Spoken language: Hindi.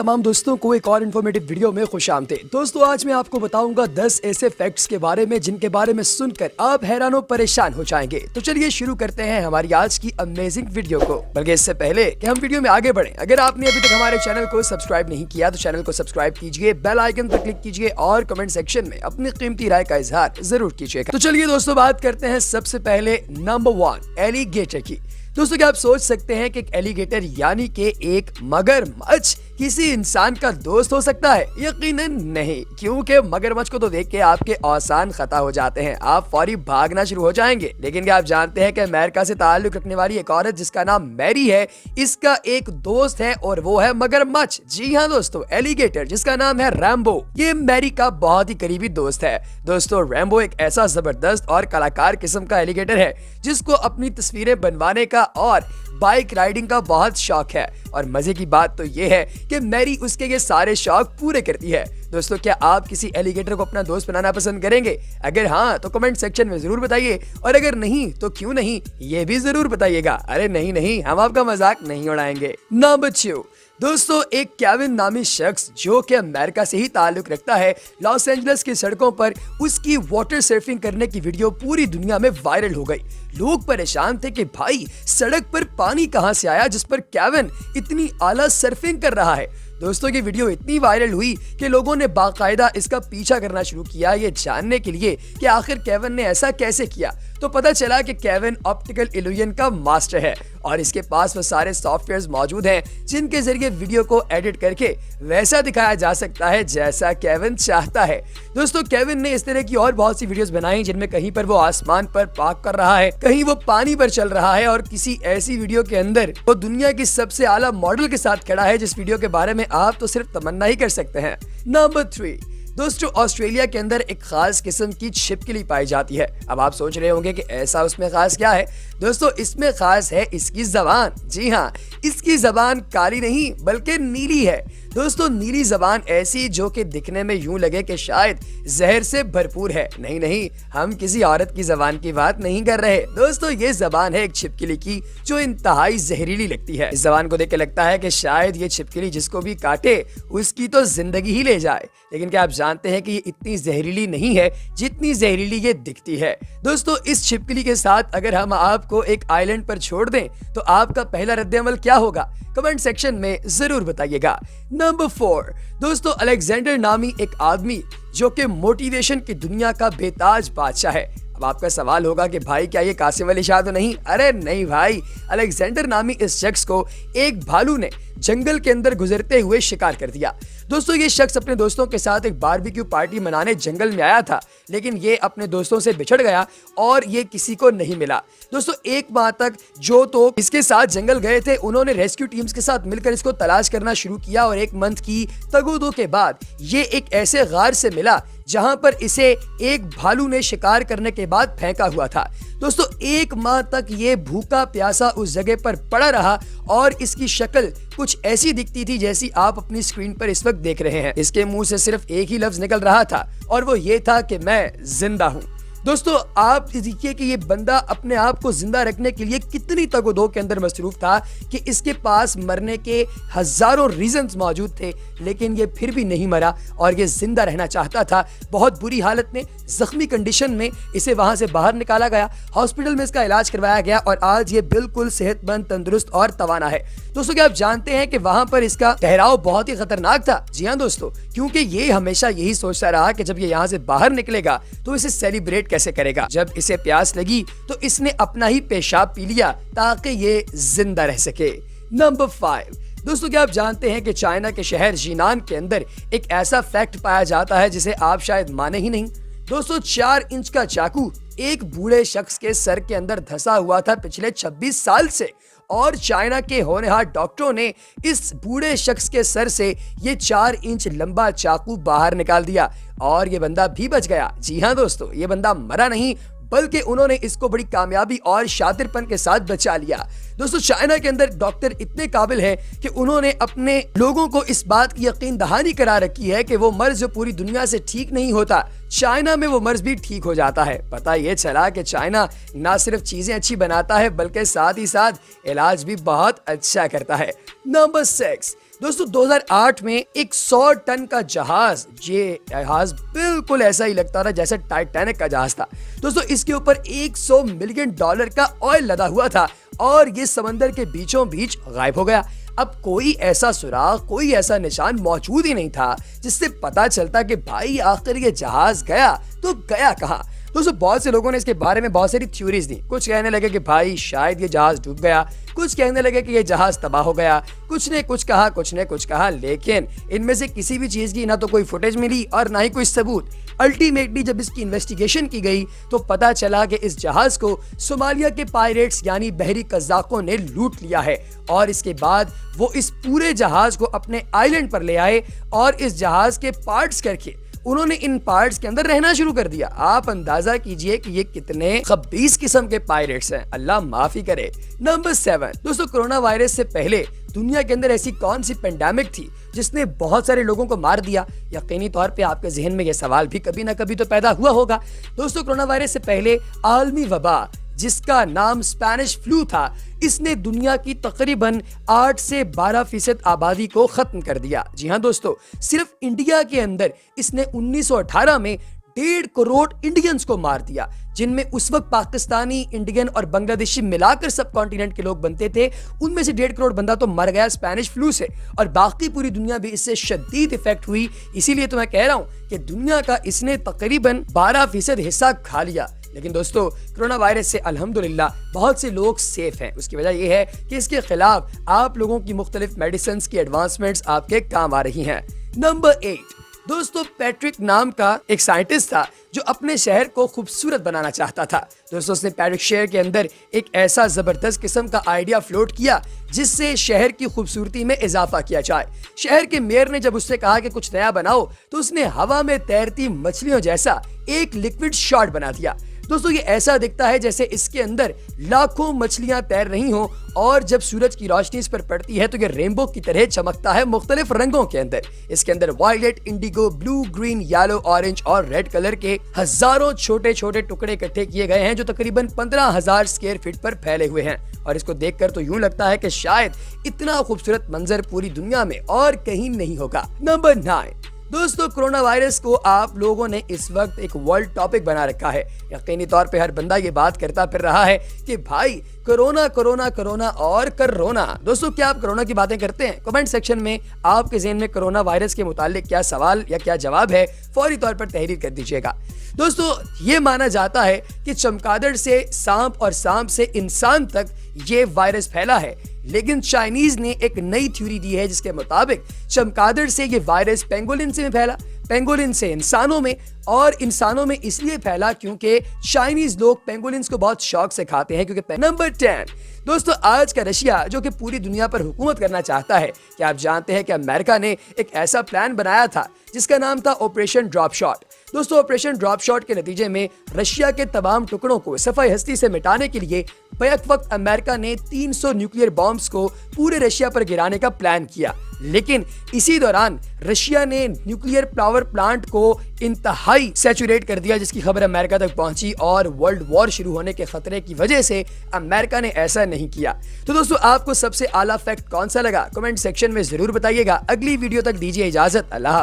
तमाम दोस्तों को एक और इन्फॉर्मेटिव वीडियो में खुशामदीद। दोस्तों आज मैं आपको बताऊंगा 10 ऐसे फैक्ट्स के बारे में जिनके बारे में सुनकर आप हैरान परेशान हो जाएंगे। तो चलिए शुरू करते हैं हमारी आज की अमेजिंग वीडियो को। बल्कि इससे पहले कि हम वीडियो में आगे बढ़ें, अगर आपने अभी तक हमारे चैनल को सब्सक्राइब नहीं किया तो चैनल को सब्सक्राइब कीजिए, बेल आइकन पर क्लिक कीजिए और कमेंट सेक्शन में अपनी कीमती राय का इजहार जरूर कीजिएगा। तो चलिए दोस्तों बात करते हैं सबसे पहले नंबर 1 एलिगेटर की। दोस्तों क्या आप सोच सकते हैं कि एक एलिगेटर यानी कि एक मगरमच्छ किसी इंसान का दोस्त हो सकता है? यकीनन नहीं, क्योंकि मगरमच्छ को तो देख के आपके औसान खता हो जाते हैं, आप फौरी भागना शुरू हो जाएंगे। लेकिन क्या आप जानते हैं कि अमेरिका से ताल्लुक रखने वाली एक औरत जिसका नाम मैरी है, इसका एक दोस्त है और वो है मगरमच्छ। जी हाँ दोस्तों, एलिगेटर जिसका नाम है रैम्बो। ये मैरी का बहुत ही करीबी दोस्त है। दोस्तों रैम्बो एक ऐसा जबरदस्त और कलाकार किस्म का एलिगेटर है जिसको अपनी तस्वीरें बनवाने का और बाइक राइडिंग का बहुत शौक है। और मजे की बात तो ये है कि मैरी उसके ये सारे शौक पूरे करती है। दोस्तों क्या आप किसी एलिगेटर को अपना दोस्त बनाना पसंद करेंगे? अगर हाँ तो कमेंट सेक्शन में जरूर बताइए, और अगर नहीं तो क्यों नहीं ये भी जरूर बताइएगा। अरे नहीं, हम आपका मजाक नहीं उड़ाएंगे। नंबर 2 दोस्तों, एक केविन नामी शख्स जो कि अमेरिका से ही ताल्लुक रखता है, लॉस एंजलिस की सड़कों पर उसकी वाटर सर्फिंग करने की वीडियो पूरी दुनिया में वायरल हो गई। लोग परेशान थे कि भाई सड़क पर पानी कहां से आया जिस पर केविन इतनी आला सर्फिंग कर रहा है। दोस्तों ये वीडियो इतनी वायरल हुई कि लोगों ने बाकायदा इसका पीछा करना शुरू किया ये जानने के लिए कि आखिर केविन ने ऐसा कैसे किया। तो पता चला कि केविन ऑप्टिकल इल्यूजन का मास्टर है और इसके पास वो सारे सॉफ्टवेयर्स मौजूद हैं जिनके जरिए वीडियो को एडिट करके वैसा दिखाया जा सकता है जैसा केविन चाहता है। दोस्तों केविन ने इस तरह की और बहुत सी वीडियोस बनाई जिनमें कहीं पर वो आसमान पर पार्क कर रहा है, कहीं वो पानी पर चल रहा है और किसी ऐसी वीडियो के अंदर वो दुनिया की सबसे आला मॉडल के साथ खड़ा है जिस वीडियो के बारे में आप तो सिर्फ तमन्ना ही कर सकते हैं। नंबर 3 दोस्तों, ऑस्ट्रेलिया के अंदर एक खास किस्म की छिपकली पाई जाती है। अब आप सोच रहे होंगे कि ऐसा उसमें खास क्या है? दोस्तों इसमें खास है इसकी जबान। जी हाँ, इसकी जबान काली नहीं बल्कि नीली है। दोस्तों नीली जबान ऐसी जो कि दिखने में यूं लगे कि शायद जहर से भरपूर है। नहीं, हम किसी औरत की जबान की बात नहीं कर रहे। दोस्तों ये जबान है एक छिपकली की जो इंतहाई जहरीली लगती है। इस जबान को देख के लगता है कि शायद ये छिपकली जिसको भी काटे उसकी तो जिंदगी ही ले जाए। लेकिन क्या आप जानते हैं कि ये इतनी जहरीली नहीं है जितनी जहरीली ये दिखती है। दोस्तों इस छिपकली के साथ अगर हम आपको एक आइलैंड पर छोड़ दें तो आपका पहला रद्द-ए-अमल क्या होगा? कमेंट सेक्शन में जरूर बताइएगा। नंबर 4 दोस्तों, अलेक्जेंडर नामी एक आदमी जो कि मोटिवेशन की दुनिया का बेताज बादशाह है। अब आपका सवाल होगा कि भाई क्या ये कासिम अली शाह तो नहीं? अरे नहीं भाई, अलेक्जेंडर नामी इस शख्स को एक भालू ने जंगल के अंदर गुजरते हुए शिकार कर दिया। दोस्तों ये शख्स अपने दोस्तों के साथ एक बारबेक्यू पार्टी मनाने जंगल में आया था, लेकिन ये अपने दोस्तों से बिछड़ गया और ये किसी को नहीं मिला। दोस्तों एक माह तक जो तो इसके साथ जंगल गए थे उन्होंने रेस्क्यू टीम्स के साथ मिलकर इसको तलाश करना शुरू किया और एक मंथ की तगोदो के बाद ये एक ऐसे गार से मिला जहां पर इसे एक भालू ने शिकार करने के बाद फेंका हुआ था। दोस्तों एक माह तक ये भूखा प्यासा उस जगह पर पड़ा रहा और इसकी शक्ल कुछ ऐसी दिखती थी जैसी आप अपनी स्क्रीन पर इस वक्त देख रहे हैं। इसके मुंह से सिर्फ एक ही लफ्ज निकल रहा था और वो ये था कि मैं जिंदा हूं। दोस्तों आप देखिए कि ये बंदा अपने आप को जिंदा रखने के लिए कितनी तगोदो के अंदर मसरूफ था कि इसके पास मरने के हजारों रीजंस मौजूद थे, लेकिन ये फिर भी नहीं मरा और ये जिंदा रहना चाहता था। बहुत बुरी हालत में, जख्मी कंडीशन में इसे वहां से बाहर निकाला गया, हॉस्पिटल में इसका इलाज करवाया गया और आज ये बिल्कुल सेहतमंद, तंदुरुस्त और तवाना है। दोस्तों क्या आप जानते हैं कि वहां पर इसका ठहराव बहुत ही खतरनाक था? जी हाँ दोस्तों, क्योंकि ये हमेशा यही सोचता रहा कि जब ये यहाँ से बाहर निकलेगा तो इसे सेलिब्रेट कैसे करेगा। जब इसे प्यास लगी तो इसने अपना ही पेशाब पी लिया ताकि ये जिंदा रह सके। नंबर 5 दोस्तों क्या आप जानते हैं कि चाइना के शहर जीनान के अंदर एक ऐसा फैक्ट पाया जाता है जिसे आप शायद माने ही नहीं। दोस्तों 4 इंच का चाकू एक बूढ़े शख्स के सर के अंदर धंसा हुआ था पिछले 26 साल से, और चाइना के होनहार डॉक्टरों ने इस बूढ़े शख्स के सर से ये 4 इंच लंबा चाकू बाहर निकाल दिया और ये बंदा भी बच गया। जी हाँ दोस्तों, ये बंदा मरा नहीं बल्कि उन्होंने इसको बड़ी कामयाबी और शातिरपन के साथ बचा लिया। दोस्तों चाइना के अंदर डॉक्टर इतने काबिल हैं कि उन्होंने अपने लोगों को इस बात की यकीन दहानी करा रखी है कि वो मर्ज जो पूरी दुनिया से ठीक नहीं होता, चाइना में वो मर्ज भी ठीक हो जाता है। पता ये चला कि चाइना ना सिर्फ चीजें अच्छी बनाता है बल्कि साथ ही साथ इलाज भी बहुत अच्छा करता है। नंबर 6 दोस्तों 2008 में एक 100 टन का जहाज, ये जहाज बिल्कुल ऐसा ही लगता था जैसे टाइटैनिक का जहाज था। दोस्तों इसके ऊपर $100 मिलियन का ऑयल लदा हुआ था और ये समंदर के बीचों बीच गायब हो गया। अब कोई ऐसा सुराग, कोई ऐसा निशान मौजूद ही नहीं था जिससे पता चलता कि भाई आखिर ये जहाज गया तो गया कहाँ। दोस्तों बहुत से लोगों ने इसके बारे में बहुत सारी थ्योरीज दी। कुछ कहने लगे कि भाई शायद ये जहाज डूब गया, कुछ कहने लगे कि ये जहाज तबाह हो गया, कुछ ने कुछ कहा, लेकिन इनमें से किसी भी चीज की ना तो कोई फुटेज मिली और ना ही कोई सबूत। अल्टीमेटली जब इसकी इन्वेस्टिगेशन की गई तो पता चला कि इस जहाज को सोमालिया के पायरेट्स यानी बहरी कज़ाकों ने लूट लिया है और इसके बाद वो इस पूरे जहाज को अपने आइलैंड पर ले आए और इस जहाज के पार्ट्स करके उन्होंने इन पार्ट्स के अंदर रहना शुरू कर दिया। आप अंदाजा कीजिए कि ये कितने खबीस किस्म के पायरेट्स हैं, अल्लाह माफी करे। नंबर 7 दोस्तों, कोरोना वायरस से पहले दुनिया के अंदर ऐसी कौन सी पेंडेमिक थी जिसने बहुत सारे लोगों को मार दिया? यकीनी तौर पे आपके जहन में ये सवाल भी कभी ना कभी तो पैदा हुआ होगा। दोस्तों कोरोना वायरस से पहले आलमी वबा जिसका नाम स्पेनिश फ्लू था, इसने दुनिया की तकरीबन 8 से 12% आबादी को खत्म कर दिया। जी हाँ दोस्तों, सिर्फ इंडिया के अंदर इसने 1918 में 1.5 करोड़ इंडियंस को मार दिया, जिनमें उस वक्त पाकिस्तानी, इंडियन और बांग्लादेशी मिलाकर सब कॉन्टिनेंट के लोग बनते थे। उनमें से 1.5 करोड़ बंदा तो मर गया स्पेनिश फ्लू से और बाकी पूरी दुनिया भी इससे शदीद इफेक्ट हुई। इसीलिए तो मैं कह रहा हूं कि दुनिया का इसने तकरीबन 12% हिस्सा खा लिया। लेकिन दोस्तों कोरोना वायरस से अल्हम्दुलिल्लाह बहुत से लोग सेफ हैं। उसकी वजह यह है कि इसके खिलाफ आप लोगों की मुख्तलिफ मेडिसिन की एडवांसमेंट्स आपके काम आ रही हैं। नंबर 8 दोस्तों, पैट्रिक नाम का एक साइंटिस्ट था जो अपने शहर को खूबसूरत बनाना चाहता था। दोस्तों उसने पैरिस शहर के अंदर एक ऐसा जबरदस्त किस्म का आइडिया फ्लोट किया जिससे शहर की खूबसूरती में इजाफा किया जाए। शहर के मेयर ने जब उससे कहा कि कुछ नया बनाओ तो उसने हवा में तैरती मछलियों जैसा एक लिक्विड शॉट बना दिया। दोस्तों ये ऐसा दिखता है जैसे इसके अंदर लाखों मछलियां तैर रही हों और जब सूरज की रोशनी इस पर पड़ती है तो ये रेनबो की तरह चमकता है मुख्तलिफ रंगों के अंदर। इसके अंदर violet, indigo, blue, green, yellow, orange और रेड कलर के हजारों छोटे छोटे टुकड़े इकट्ठे किए गए हैं जो तकरीबन 15,000 स्क्वायर फीट पर फैले हुए हैं और इसको देखकर तो यूं लगता है कि शायद इतना खूबसूरत मंजर पूरी दुनिया में और कहीं नहीं होगा। नंबर 9 दोस्तों, कोरोना वायरस को आप लोगों ने इस वक्त एक वर्ल्ड टॉपिक बना रखा है। यकीनी तौर पे हर बंदा ये बात करता फिर रहा है कि भाई कोरोना कोरोना कोरोना और कोरोना। दोस्तों क्या आप कोरोना की बातें करते हैं? कमेंट सेक्शन में आपके ज़हन में कोरोना वायरस के मुतालिक क्या सवाल या क्या जवाब है फौरी तौर पर तहरीर कर दीजिएगा। दोस्तों ये माना जाता है कि चमगादड़ से सांप और सांप से इंसान तक ये वायरस फैला है, लेकिन चाइनीज ने एक नई थ्योरी दी है जिसके मुताबिक चमगादड़ से ये वायरस पेंगोलिन से फैला, पेंगोलिन से इंसानों में और इंसानों में इसलिए फैला क्योंकि चाइनीज लोग पेंगोलिन्स को बहुत शौक से खाते हैं। क्योंकि नंबर 10 दोस्तों, आज का रशिया जो कि पूरी दुनिया पर हुकूमत करना चाहता है, क्या आप जानते हैं कि अमेरिका ने एक ऐसा प्लान बनाया था जिसका नाम था ऑपरेशन ड्रॉप शॉट। दोस्तों ऑपरेशन ड्रॉप शॉट के नतीजे में रशिया के तमाम टुकड़ों को सफाई हस्ती से मिटाने के लिए बैक वक्त अमेरिका ने 300 न्यूक्लियर बॉम्ब्स को पूरे रशिया पर गिराने का प्लान किया, लेकिन इसी दौरान रशिया ने न्यूक्लियर पावर प्लांट को इंतहाई सैचुरेट कर दिया जिसकी खबर अमेरिका तक पहुंची और वर्ल्ड वॉर शुरू होने के खतरे की वजह से अमेरिका ने ऐसा नहीं किया। तो दोस्तों आपको सबसे आला फैक्ट कौन सा लगा कमेंट सेक्शन में जरूर बताइएगा। अगली वीडियो तक दीजिए इजाजत। अल्लाह।